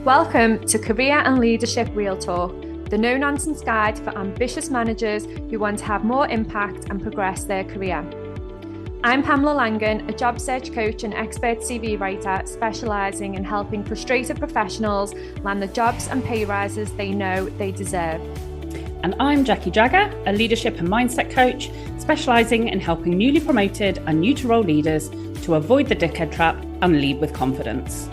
Welcome to Career and Leadership Real Talk, the no-nonsense guide for ambitious managers who want to have more impact and progress their career. I'm Pamela Langan, a job search coach and expert CV writer specialising in helping frustrated professionals land the jobs and pay rises they know they deserve. And I'm Jackie Jagger, a leadership and mindset coach specialising in helping newly promoted and new to role leaders to avoid the dickhead trap and lead with confidence.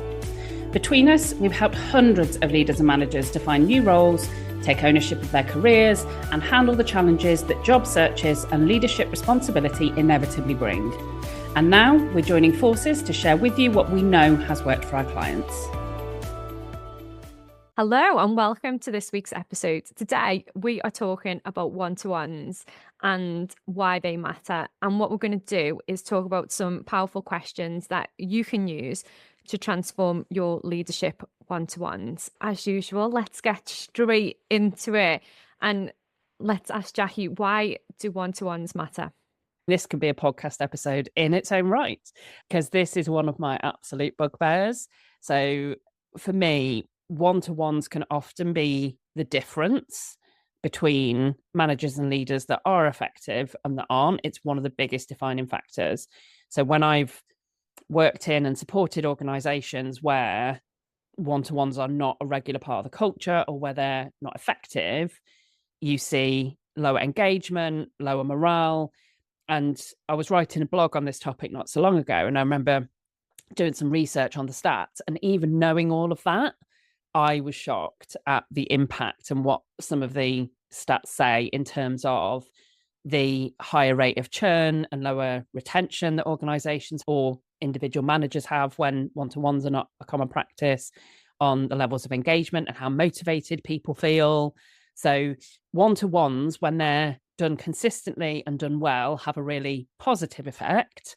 Between us, we've helped hundreds of leaders and managers to find new roles, take ownership of their careers, and handle the challenges that job searches and leadership responsibility inevitably bring. And now we're joining forces to share with you what we know has worked for our clients. Hello and welcome to this week's episode. Today we are talking about one-to-ones and why they matter. And what we're going to do is talk about some powerful questions that you can use to transform your leadership one-to-ones. As usual, let's get straight into it. And let's ask Jackie, why do one-to-ones matter? This could be a podcast episode in its own right, because this is one of my absolute bugbears. So for me, one-to-ones can often be the difference between managers and leaders that are effective and that aren't. It's one of the biggest defining factors. So when I've worked in and supported organizations where one-to-ones are not a regular part of the culture or where they're not effective, you see lower engagement, lower morale. And I was writing a blog on this topic not so long ago, and I remember doing some research on the stats, and even knowing all of that, I was shocked at the impact and what some of the stats say in terms of the higher rate of churn and lower retention that organizations or individual managers have when one-to-ones are not a common practice, on the levels of engagement and how motivated people feel. So one-to-ones, when they're done consistently and done well, have a really positive effect.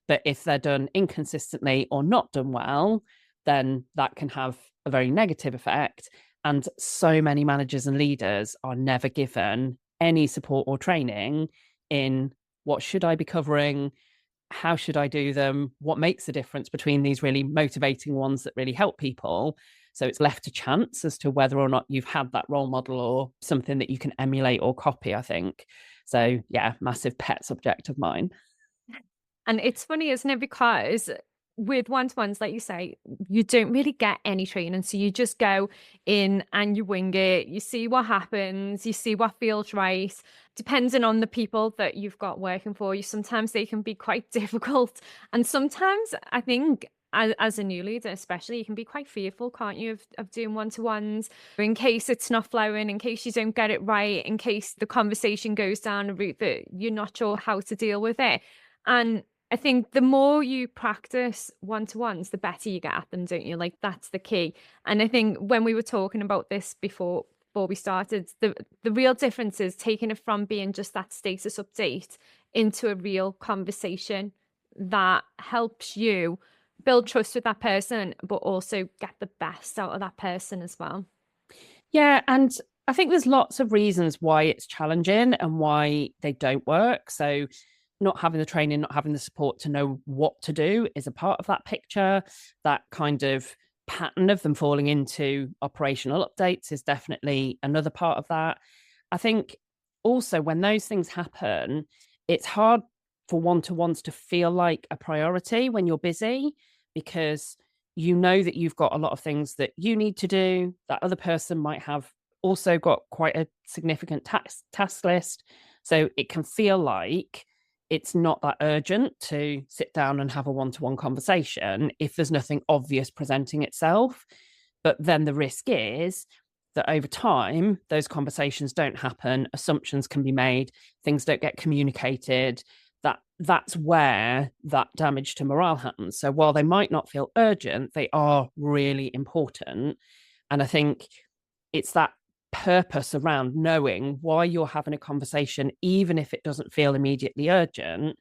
But if they're done inconsistently or not done well, then that can have a very negative effect. And so many managers and leaders are never given any support or training in what should I be covering, how should I do them, what makes the difference between these really motivating ones that really help people. So it's left to chance as to whether or not you've had that role model or something that you can emulate or copy, I think. So yeah, massive pet subject of mine. And it's funny, isn't it? Because with one-to-ones, like you say, you don't really get any training. So you just go in and you wing it. You see what happens. You see what feels right. Depending on the people that you've got working for you, sometimes they can be quite difficult. And sometimes I think as a new leader, especially, you can be quite fearful, can't you, of doing one-to-ones in case it's not flowing, in case you don't get it right, in case the conversation goes down a route that you're not sure how to deal with it. And I think the more you practice one-to-ones, the better you get at them, don't you? Like, that's the key. And I think when we were talking about this before we started, the real difference is taking it from being just that status update into a real conversation that helps you build trust with that person, but also get the best out of that person as well. Yeah, and I think there's lots of reasons why it's challenging and why they don't work. So not having the training, not having the support to know what to do is a part of that picture. That kind of pattern of them falling into operational updates is definitely another part of that. I think also when those things happen, it's hard for one-to-ones to feel like a priority when you're busy, because you know that you've got a lot of things that you need to do. That other person might have also got quite a significant task list. So it can feel like it's not that urgent to sit down and have a one-to-one conversation if there's nothing obvious presenting itself. But then the risk is that over time, those conversations don't happen, assumptions can be made, things don't get communicated. That's where that damage to morale happens. So while they might not feel urgent, they are really important. And I think it's that purpose around knowing why you're having a conversation, even if it doesn't feel immediately urgent,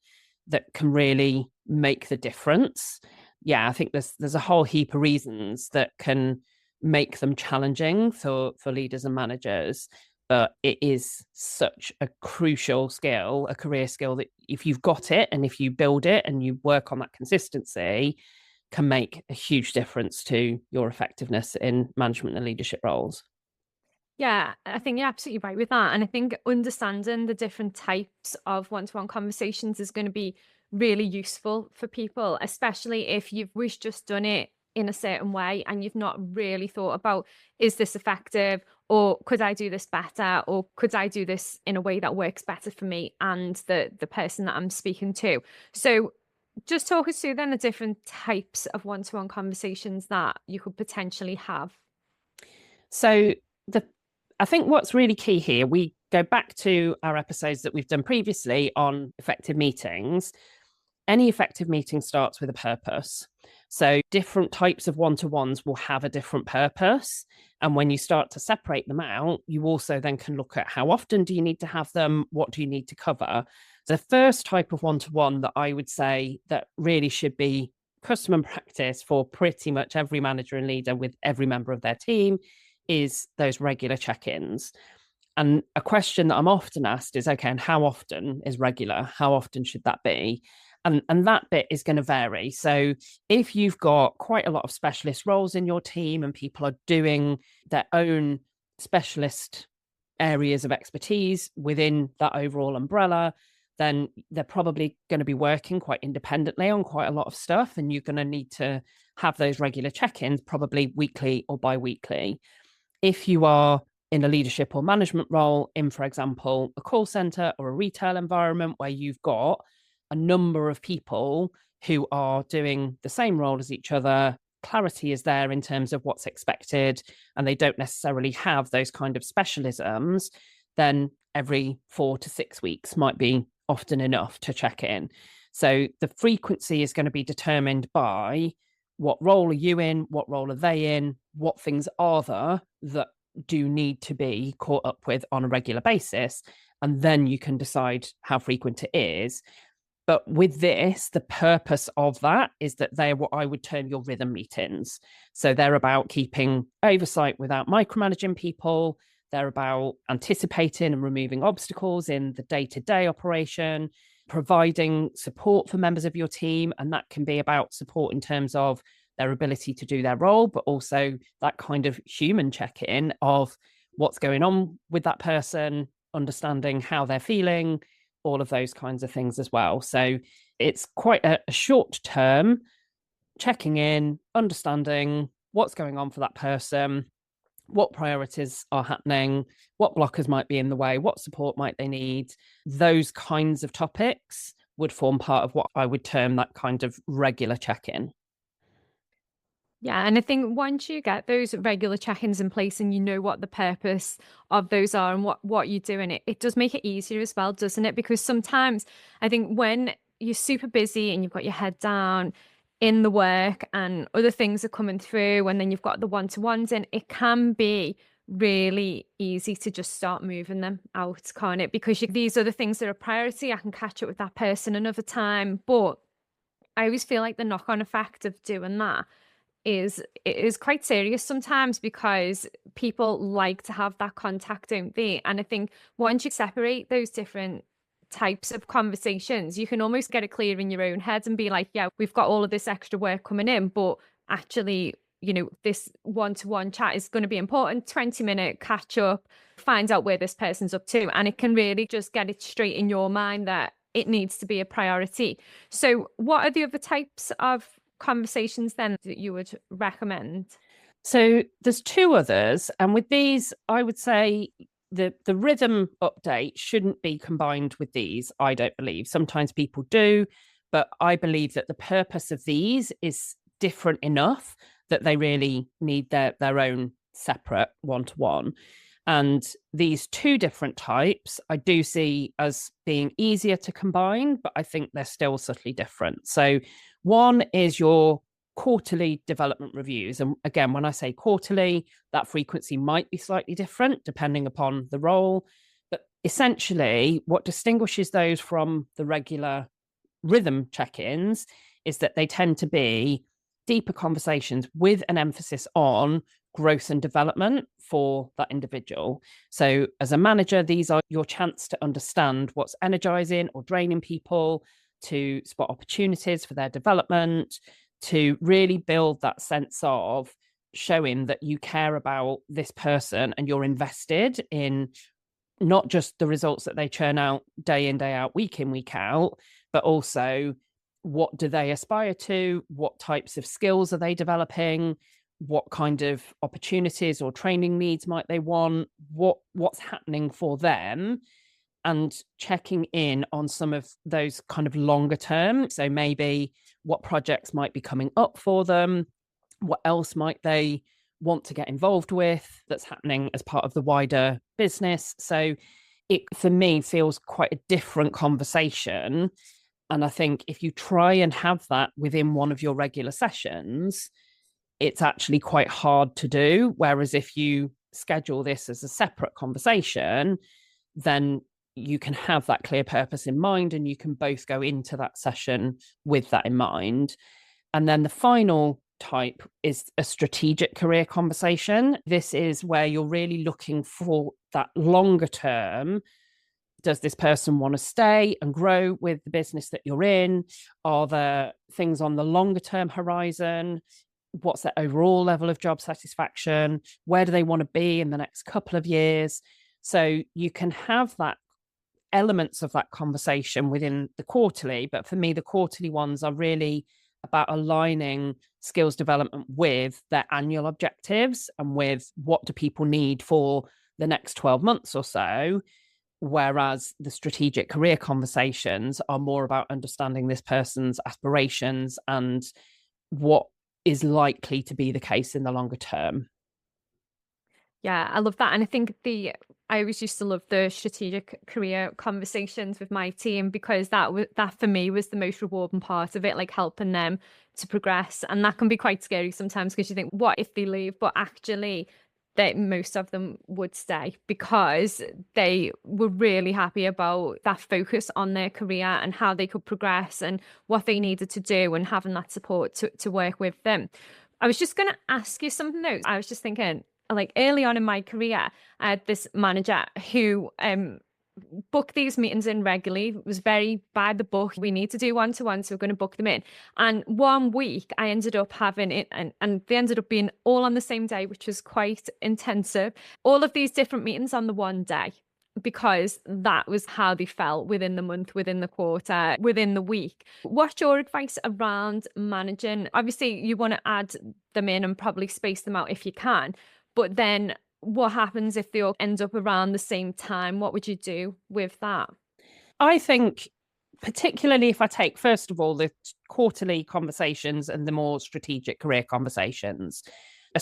that can really make the difference. Yeah, I think there's a whole heap of reasons that can make them challenging for leaders and managers. But it is such a crucial skill, a career skill, that if you've got it and if you build it and you work on that consistency, can make a huge difference to your effectiveness in management and leadership roles. Yeah, I think you're absolutely right with that. And I think understanding the different types of one-to-one conversations is going to be really useful for people, especially if we've just done it in a certain way and you've not really thought about, is this effective, or could I do this better, or could I do this in a way that works better for me and the person that I'm speaking to. So just talk us through then the different types of one-to-one conversations that you could potentially have. So the I think what's really key here, we go back to our episodes that we've done previously on effective meetings. Any effective meeting starts with a purpose. So different types of one-to-ones will have a different purpose. And when you start to separate them out, you also then can look at how often do you need to have them? What do you need to cover? The first type of one-to-one that I would say that really should be custom and practice for pretty much every manager and leader with every member of their team is those regular check-ins. And a question that I'm often asked is, okay, and how often is regular? How often should that be? And that bit is going to vary. So if you've got quite a lot of specialist roles in your team and people are doing their own specialist areas of expertise within that overall umbrella, then they're probably going to be working quite independently on quite a lot of stuff. And you're going to need to have those regular check-ins, probably weekly or bi-weekly. If you are in a leadership or management role in, for example, a call center or a retail environment where you've got a number of people who are doing the same role as each other, clarity is there in terms of what's expected, and they don't necessarily have those kind of specialisms, then every 4 to 6 weeks might be often enough to check in. So the frequency is going to be determined by what role are you in, what role are they in, what things are there that do need to be caught up with on a regular basis. And then you can decide how frequent it is. But with this, the purpose of that is that they're what I would term your rhythm meetings. So they're about keeping oversight without micromanaging people. They're about anticipating and removing obstacles in the day-to-day operation, providing support for members of your team. And that can be about support in terms of their ability to do their role, but also that kind of human check-in of what's going on with that person, understanding how they're feeling, all of those kinds of things as well. So it's quite a short term checking in, understanding what's going on for that person, what priorities are happening, what blockers might be in the way, what support might they need. Those kinds of topics would form part of what I would term that kind of regular check-in. Yeah, and I think once you get those regular check-ins in place and you know what the purpose of those are and what you're doing, it does make it easier as well, doesn't it? Because sometimes I think when you're super busy and you've got your head down in the work and other things are coming through, and then you've got the one-to-ones in, it can be really easy to just start moving them out, can't it? Because these other things are a priority. I can catch up with that person another time, but I always feel like the knock-on effect of doing that is quite serious sometimes, because people like to have that contact, don't they? And I think once you separate those different types of conversations, you can almost get it clear in your own head and be like, yeah, we've got all of this extra work coming in, but actually, this one-to-one chat is going to be important. 20-minute catch up, find out where this person's up to, and it can really just get it straight in your mind that it needs to be a priority. So what are the other types of conversations then that you would recommend? So there's two others, and with these, I would say the rhythm update shouldn't be combined with these. I don't believe. Sometimes people do, but I believe that the purpose of these is different enough that they really need their own separate one-to-one. And these two different types I do see as being easier to combine, but I think they're still subtly different. So one is your quarterly development reviews. And again, when I say quarterly, that frequency might be slightly different depending upon the role. But essentially, what distinguishes those from the regular rhythm check-ins is that they tend to be deeper conversations with an emphasis on growth and development for that individual. So as a manager, these are your chance to understand what's energizing or draining people, to spot opportunities for their development, to really build that sense of showing that you care about this person and you're invested in not just the results that they churn out day in, day out, week in, week out, but also what do they aspire to? What types of skills are they developing? What kind of opportunities or training needs might they want? What's happening for them? And checking in on some of those kind of longer term. So maybe what projects might be coming up for them, what else might they want to get involved with that's happening as part of the wider business. So it, for me, feels quite a different conversation. And I think if you try and have that within one of your regular sessions, it's actually quite hard to do. Whereas if you schedule this as a separate conversation, then you can have that clear purpose in mind and you can both go into that session with that in mind. And then the final type is a strategic career conversation. This is where you're really looking for that longer term. Does this person want to stay and grow with the business that you're in? Are there things on the longer term horizon? What's their overall level of job satisfaction? Where do they want to be in the next couple of years? So you can have that elements of that conversation within the quarterly. But for me, the quarterly ones are really about aligning skills development with their annual objectives and with what do people need for the next 12 months or so. Whereas the strategic career conversations are more about understanding this person's aspirations and what is likely to be the case in the longer term. Yeah, I love that. And I think I always used to love the strategic career conversations with my team because that for me was the most rewarding part of it, like helping them to progress. And that can be quite scary sometimes because you think, what if they leave? But actually, that most of them would stay because they were really happy about that focus on their career and how they could progress and what they needed to do and having that support to work with them. I was just going to ask you something though. I was just thinking, like early on in my career, I had this manager who booked these meetings in regularly. It was very by the book. We need to do one-to-one, so we're going to book them in. And one week I ended up having it, and they ended up being all on the same day, which was quite intensive. All of these different meetings on the one day, because that was how they felt within the month, within the quarter, within the week. What's your advice around managing? Obviously, you want to add them in and probably space them out if you can. But then what happens if they all end up around the same time? What would you do with that? I think, particularly if I take, first of all, the quarterly conversations and the more strategic career conversations, a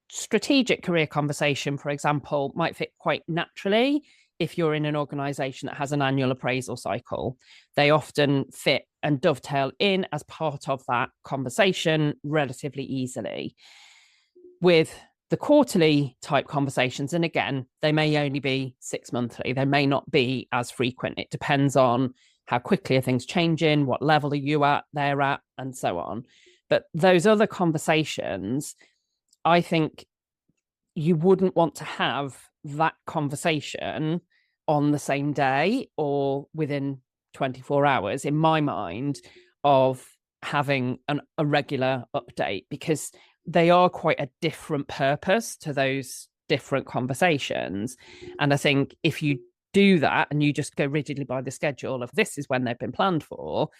strategic career conversation, for example, might fit quite naturally if you're in an organization that has an annual appraisal cycle. They often fit and dovetail in as part of that conversation relatively easily. With the quarterly type conversations, and again, they may only be 6 monthly, they may not be as frequent. It depends on how quickly are things changing, what level are you at, they're at, and so on. But those other conversations, I think you wouldn't want to have that conversation on the same day or within 24 hours, in my mind, of having a regular update, because they are quite a different purpose to those different conversations. And I think if you do that and you just go rigidly by the schedule of this is when they've been planned for,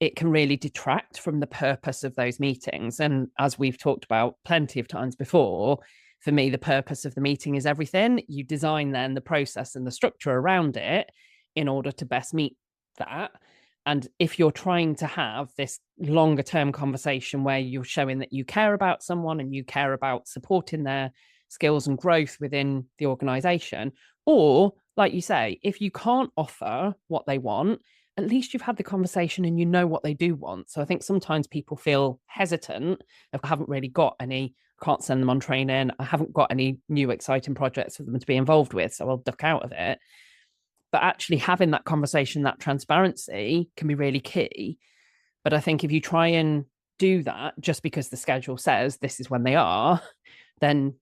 it can really detract from the purpose of those meetings. And as we've talked about plenty of times before, for me, the purpose of the meeting is everything. You design then the process and the structure around it in order to best meet that. And if you're trying to have this longer term conversation where you're showing that you care about someone and you care about supporting their skills and growth within the organization, or like you say, if you can't offer what they want, at least you've had the conversation and you know what they do want. So I think sometimes people feel hesitant if I haven't really got any, can't send them on training, I haven't got any new exciting projects for them to be involved with, so I'll duck out of it. But actually having that conversation, that transparency can be really key. But I think if you try and do that just because the schedule says this is when they are, then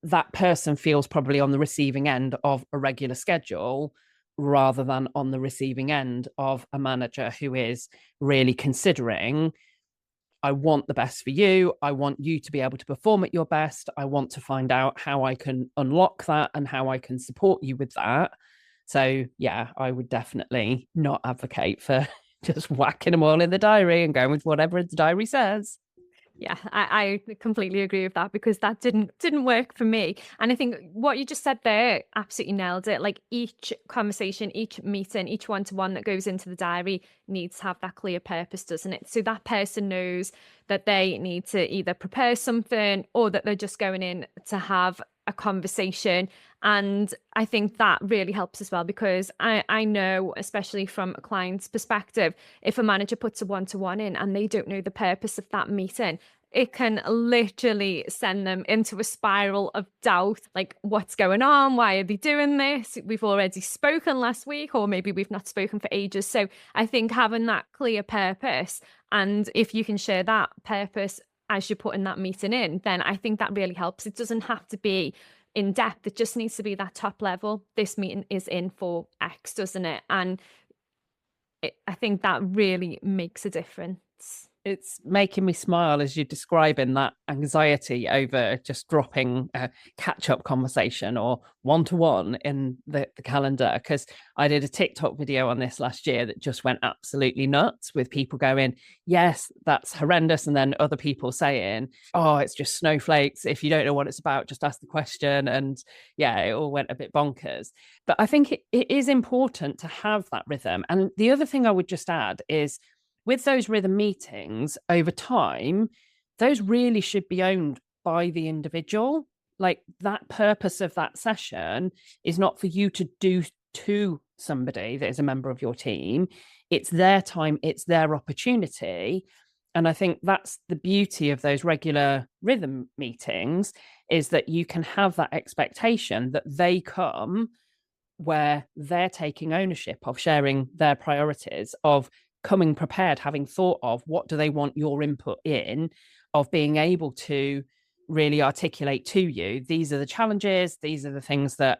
that person feels probably on the receiving end of a regular schedule rather than on the receiving end of a manager who is really considering I want the best for you. I want you to be able to perform at your best. I want to find out how I can unlock that and how I can support you with that. So, yeah, I would definitely not advocate for just whacking them all in the diary and going with whatever the diary says. Yeah, I completely agree with that because that didn't work for me. And I think what you just said there absolutely nailed it. Like each conversation, each meeting, each one-to-one that goes into the diary needs to have that clear purpose, doesn't it? So that person knows that they need to either prepare something or that they're just going in to have a conversation. And I think that really helps as well because I know, especially from a client's perspective, if a manager puts a one-to-one in and they don't know the purpose of that meeting, it can literally send them into a spiral of doubt. Like, what's going on? Why are they doing this? We've already spoken last week, or maybe we've not spoken for ages. So I think having that clear purpose, and if you can share that purpose as you're putting that meeting in, then I think that really helps. It doesn't have to be in depth. It just needs to be that top level. This meeting is in for X, doesn't it? And I think that really makes a difference. It's making me smile as you're describing that anxiety over just dropping a catch up conversation or one to one in the calendar. Because I did a TikTok video on this last year that just went absolutely nuts with people going, yes, that's horrendous. And then other people saying, oh, it's just snowflakes. If you don't know what it's about, just ask the question. And yeah, it all went a bit bonkers. But I think it is important to have that rhythm. And the other thing I would just add is, with those rhythm meetings over time, those really should be owned by the individual. Like that purpose of that session is not for you to do to somebody that is a member of your team. It's their time, it's their opportunity. And I think that's the beauty of those regular rhythm meetings is that you can have that expectation that they come where they're taking ownership of sharing their priorities, of coming prepared, having thought of what do they want your input in, of being able to really articulate to you, these are the challenges, these are the things that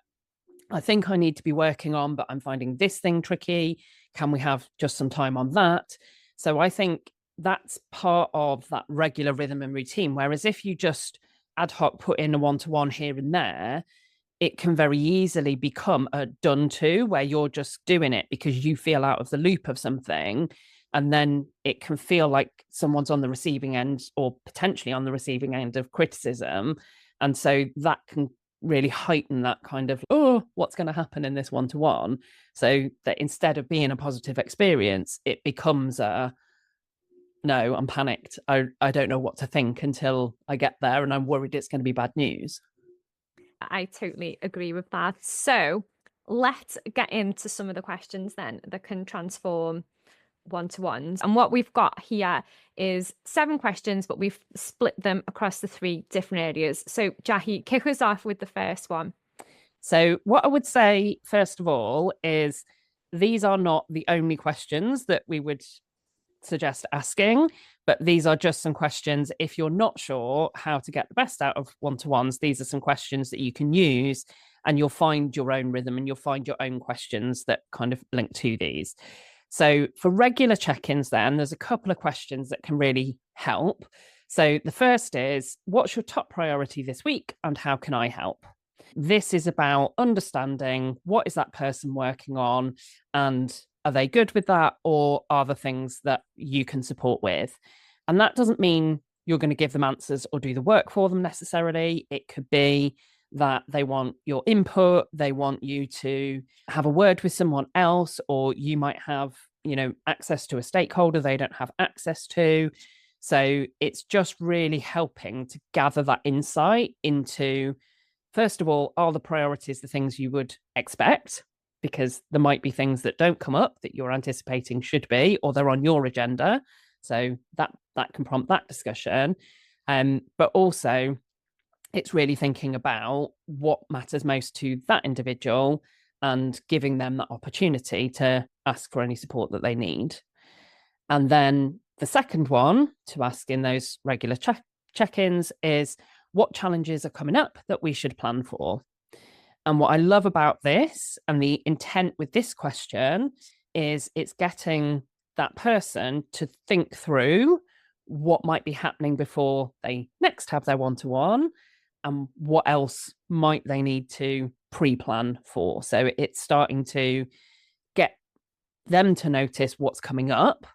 I think I need to be working on, but I'm finding this thing tricky. Can we have just some time on that? So I think that's part of that regular rhythm and routine. Whereas if you just ad hoc put in a one-to-one here and there, it can very easily become a done to where you're just doing it because you feel out of the loop of something. And then it can feel like someone's on the receiving end or potentially on the receiving end of criticism. And so that can really heighten that kind of, oh, what's going to happen in this one to one? So that instead of being a positive experience, it becomes a, no, I'm panicked. I don't know what to think until I get there and I'm worried it's going to be bad news. I totally agree with that. So let's get into some of the questions then that can transform one-to-ones. And what we've got here is 7 questions, but we've split them across the 3 different areas. So Jahi, kick us off with the first one. So, what I would say, first of all, is these are not the only questions that we would suggest asking, but these are just some questions. If you're not sure how to get the best out of one-to-ones, these are some questions that you can use and you'll find your own rhythm and you'll find your own questions that kind of link to these. So for regular check-ins then, there's a couple of questions that can really help. So the first is, what's your top priority this week and how can I help? This is about understanding what is that person working on and are they good with that or are there things that you can support with? And that doesn't mean you're going to give them answers or do the work for them necessarily. It could be that they want your input, they want you to have a word with someone else, or you might have, access to a stakeholder they don't have access to. So it's just really helping to gather that insight into, first of all, are the priorities the things you would expect? Because there might be things that don't come up that you're anticipating should be, or they're on your agenda. So that can prompt that discussion. But also, it's really thinking about what matters most to that individual and giving them that opportunity to ask for any support that they need. And then the second one to ask in those regular check-ins is, what challenges are coming up that we should plan for? And what I love about this and the intent with this question is it's getting that person to think through what might be happening before they next have their one-to-one, and what else might they need to pre-plan for. So it's starting to get them to notice what's coming up,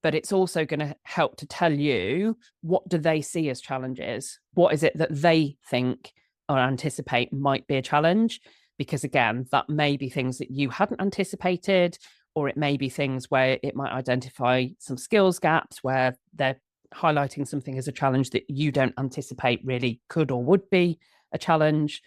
but it's also going to help to tell you, what do they see as challenges? What is it that they think or anticipate might be a challenge? Because again, that may be things that you hadn't anticipated, or it may be things where it might identify some skills gaps where they're highlighting something as a challenge that you don't anticipate really could or would be a challenge.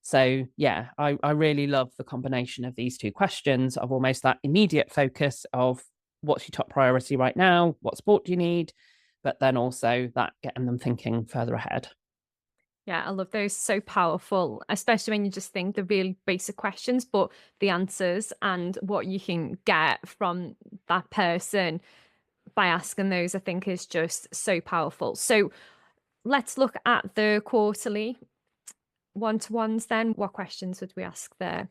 So yeah, I really love the combination of these two questions, of almost that immediate focus of what's your top priority right now, what support do you need, but then also that getting them thinking further ahead. Yeah, I love those. So powerful, especially when you just think the really basic questions, but the answers and what you can get from that person by asking those, I think is just so powerful. So let's look at the quarterly one-to-ones then. What questions would we ask there?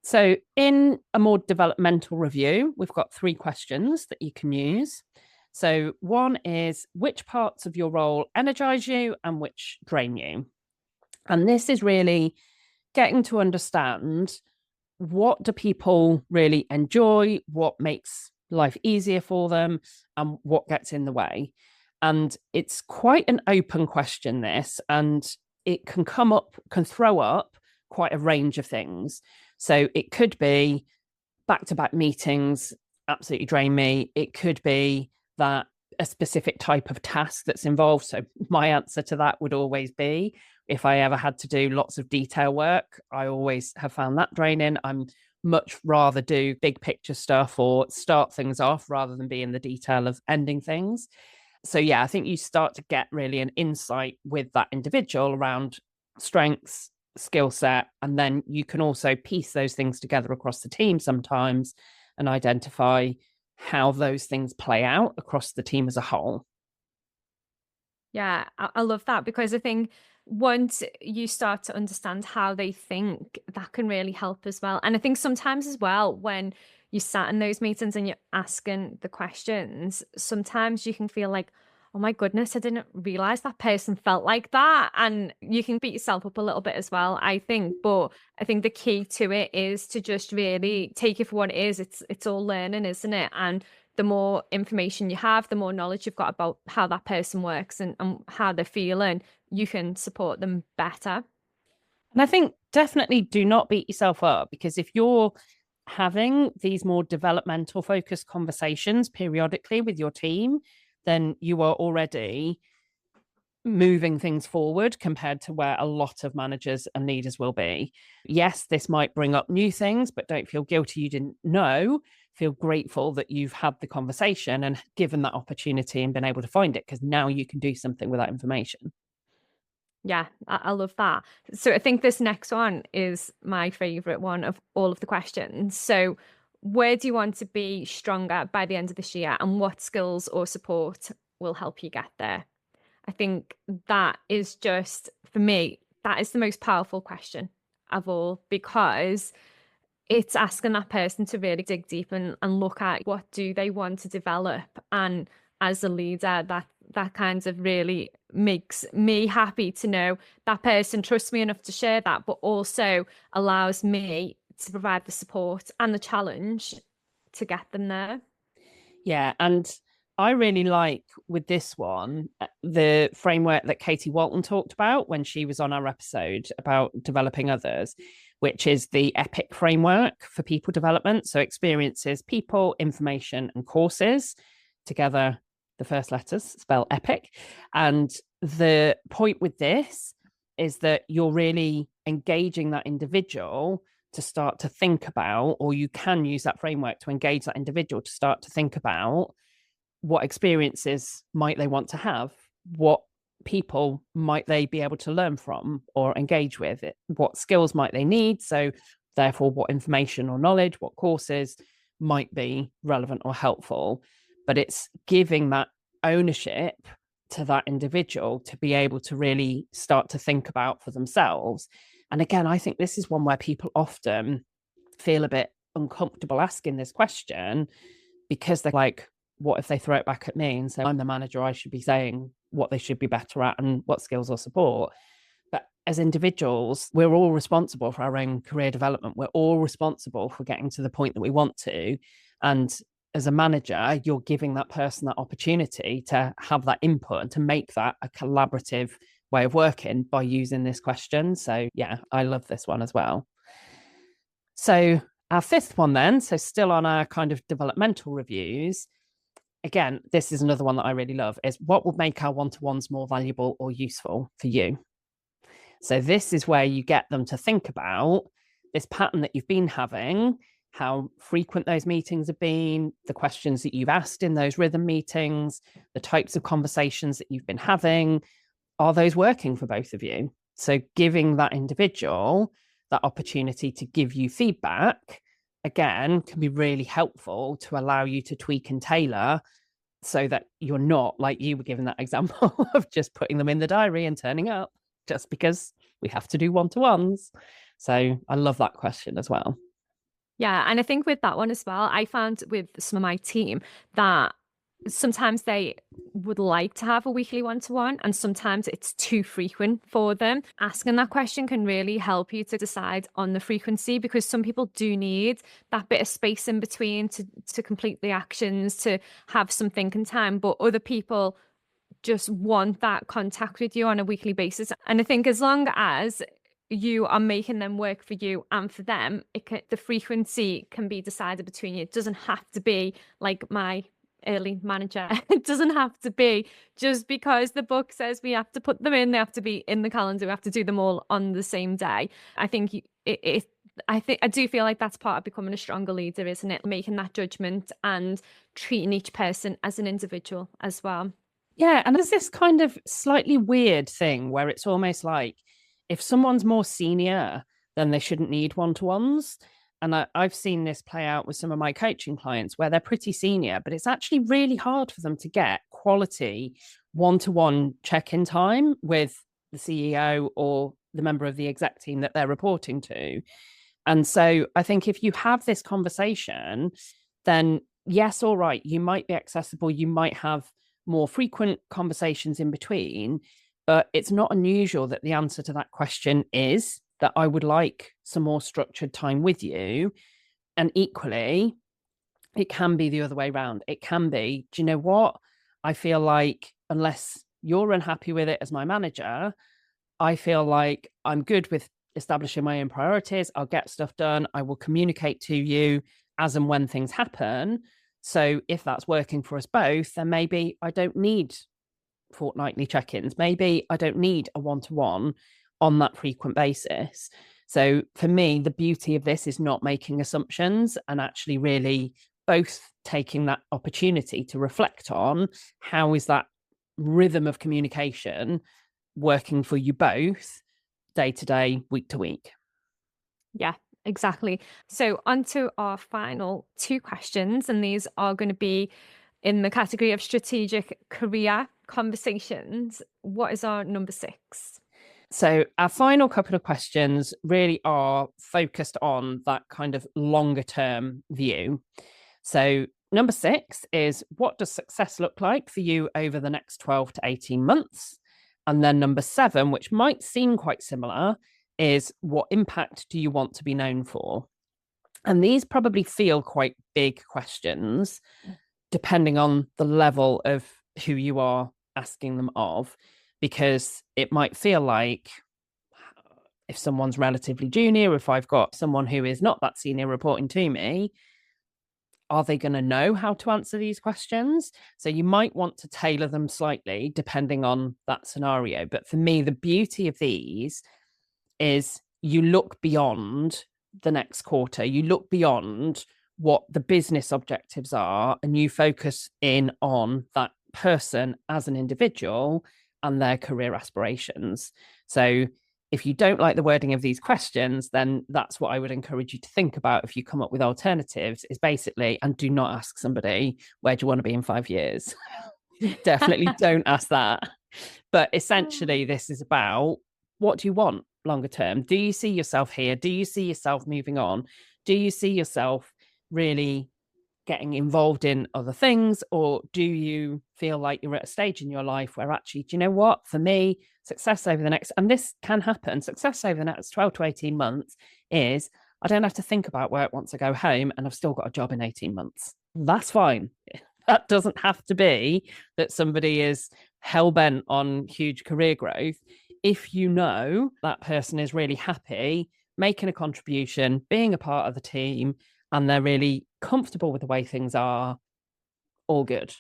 So, in a more developmental review, we've got 3 questions that you can use. So, one is, which parts of your role energize you and which drain you? And this is really getting to understand, what do people really enjoy, what makes life easier for them, and what gets in the way. And it's quite an open question, this, and it can throw up quite a range of things. So it could be back to back meetings absolutely drain me. It could be that a specific type of task that's involved. So my answer to that would always be, if I ever had to do lots of detail work, I always have found that draining. I'm much rather do big picture stuff or start things off rather than be in the detail of ending things. So yeah, I think you start to get really an insight with that individual around strengths, skill set, and then you can also piece those things together across the team sometimes and identify how those things play out across the team as a whole. Yeah, I love that, because I think once you start to understand how they think, that can really help as well. And I think sometimes as well, when you sat in those meetings and you're asking the questions, sometimes you can feel like, oh my goodness, I didn't realize that person felt like that. And you can beat yourself up a little bit as well, I think. But I think the key to it is to just really take it for what it is. It's all learning, isn't it? And the more information you have, the more knowledge you've got about how that person works and how they're feeling, you can support them better. And I think definitely do not beat yourself up, because if you're having these more developmental focused conversations periodically with your team, then you are already moving things forward compared to where a lot of managers and leaders will be. Yes, this might bring up new things, but don't feel guilty you didn't know. Feel grateful that you've had the conversation and given that opportunity and been able to find it, because now you can do something with that information. Yeah, I love that. So I think this next one is my favorite one of all of the questions. So, where do you want to be stronger by the end of this year, and what skills or support will help you get there? I think that is just, for me, that is the most powerful question of all, because it's asking that person to really dig deep and look at what do they want to develop. And as a leader, that kind of really makes me happy to know that person trusts me enough to share that, but also allows me to provide the support and the challenge to get them there. Yeah. And I really like with this one the framework that Katie Walton talked about when she was on our episode about developing others, which is the EPIC framework for people development. So experiences, people, information, and courses. Together, the first letters spell EPIC. And the point with this is that you're really engaging that individual to start to think about, or you can use that framework to engage that individual to start to think about, what experiences might they want to have, what people might they be able to learn from or engage with it, what skills might they need, so therefore what information or knowledge, what courses might be relevant or helpful. But it's giving that ownership to that individual to be able to really start to think about for themselves. And again, I think this is one where people often feel a bit uncomfortable asking this question, because they're like, what if they throw it back at me and say, I'm the manager, I should be saying what they should be better at and what skills or support. But as individuals, we're all responsible for our own career development. We're all responsible for getting to the point that we want to. And as a manager, you're giving that person that opportunity to have that input and to make that a collaborative way of working by using this question. So, yeah, I love this one as well. So, our fifth one, then, so still on our kind of developmental reviews. Again, this is another one that I really love, is what would make our one-to-ones more valuable or useful for you? So this is where you get them to think about this pattern that you've been having, how frequent those meetings have been, the questions that you've asked in those rhythm meetings, the types of conversations that you've been having. Are those working for both of you? So giving that individual that opportunity to give you feedback, again, can be really helpful to allow you to tweak and tailor so that you're not, like you were giving that example of just putting them in the diary and turning up just because we have to do one-to-ones. So I love that question as well. Yeah, and I think with that one as well, I found with some of my team that sometimes they would like to have a weekly one-to-one and sometimes it's too frequent for them. Asking that question can really help you to decide on the frequency, because some people do need that bit of space in between to complete the actions, to have some thinking time, but other people just want that contact with you on a weekly basis. And I think as long as you are making them work for you and for them, the frequency can be decided between you. It doesn't have to be like my early manager. It doesn't have to be just because the book says we have to put them in. They have to be in the calendar. We have to do them all on the same day. I think I do feel like that's part of becoming a stronger leader, isn't it? Making that judgment and treating each person as an individual as well. Yeah, and there's this kind of slightly weird thing where it's almost like if someone's more senior, then they shouldn't need one-to-ones. And I've seen this play out with some of my coaching clients where they're pretty senior, but it's actually really hard for them to get quality one-to-one check-in time with the CEO or the member of the exec team that they're reporting to. And so I think if you have this conversation, then yes, all right, you might be accessible, you might have more frequent conversations in between, but it's not unusual that the answer to that question is that I would like some more structured time with you. And equally, it can be the other way around. It can be, do you know what? I feel like unless you're unhappy with it as my manager, I feel like I'm good with establishing my own priorities. I'll get stuff done. I will communicate to you as and when things happen. So if that's working for us both, then maybe I don't need fortnightly check-ins. Maybe I don't need a one-to-one on that frequent basis. So for me, the beauty of this is not making assumptions and actually really both taking that opportunity to reflect on how is that rhythm of communication working for you both day to day, week to week. Yeah, exactly. So, on to our final two questions, and these are going to be in the category of strategic career conversations. What is our number six? So, our final couple of questions really are focused on that kind of longer term view. So, number six is what does success look like for you over the next 12 to 18 months? And then number seven, which might seem quite similar, is what impact do you want to be known for? And these probably feel quite big questions, depending on the level of who you are asking them of, because it might feel like if someone's relatively junior, if I've got someone who is not that senior reporting to me, are they going to know how to answer these questions? So you might want to tailor them slightly depending on that scenario. But for me, the beauty of these is you look beyond the next quarter, you look beyond what the business objectives are, and you focus in on that person as an individual and their career aspirations. So if you don't like the wording of these questions, then that's what I would encourage you to think about if you come up with alternatives, is basically, and do not ask somebody, where do you want to be in 5 years? Definitely don't ask that. But essentially, this is about what do you want longer term? Do you see yourself here? Do you see yourself moving on? Do you see yourself really getting involved in other things? Or do you feel like you're at a stage in your life where actually, do you know what? For me, success over the next, and this can happen, success over the next 12 to 18 months is I don't have to think about work once I go home and I've still got a job in 18 months. That's fine. That doesn't have to be that somebody is hell bent on huge career growth. If you know that person is really happy making a contribution, being a part of the team, and they're really comfortable with the way things are, all good.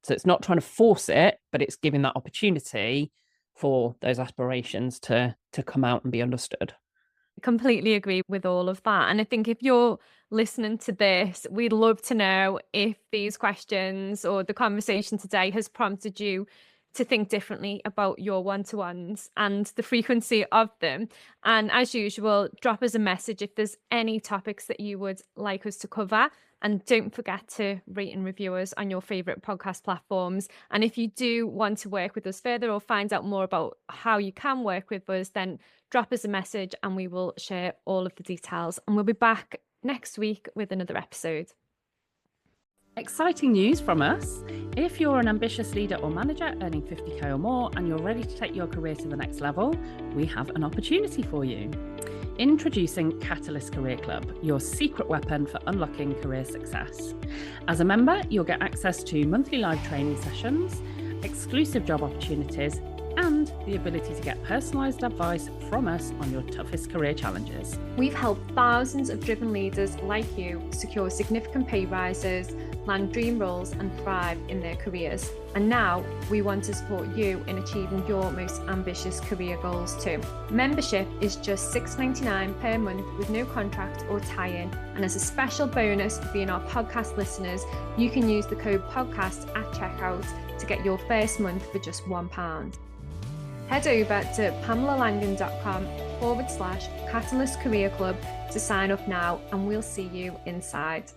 So it's not trying to force it, but it's giving that opportunity for those aspirations to come out and be understood. Completely agree with all of that. And I think if you're listening to this, we'd love to know if these questions or the conversation today has prompted you to think differently about your one-to-ones and the frequency of them. And as usual, drop us a message if there's any topics that you would like us to cover. And don't forget to rate and review us on your favorite podcast platforms. And if you do want to work with us further or find out more about how you can work with us, then drop us a message and we will share all of the details. And we'll be back next week with another episode. Exciting news from us. If you're an ambitious leader or manager earning 50k or more and you're ready to take your career to the next level, we have an opportunity for you. Introducing Catalyst Career Club, your secret weapon for unlocking career success. As a member, you'll get access to monthly live training sessions, exclusive job opportunities, and the ability to get personalised advice from us on your toughest career challenges. We've helped thousands of driven leaders like you secure significant pay rises, land dream roles, and thrive in their careers. And now we want to support you in achieving your most ambitious career goals too. Membership is just $6.99 per month with no contract or tie-in. And as a special bonus for being our podcast listeners, you can use the code podcast at checkout to get your first month for just £1. Head over to pamelalangan.com/Catalyst Career Club to sign up now, and we'll see you inside.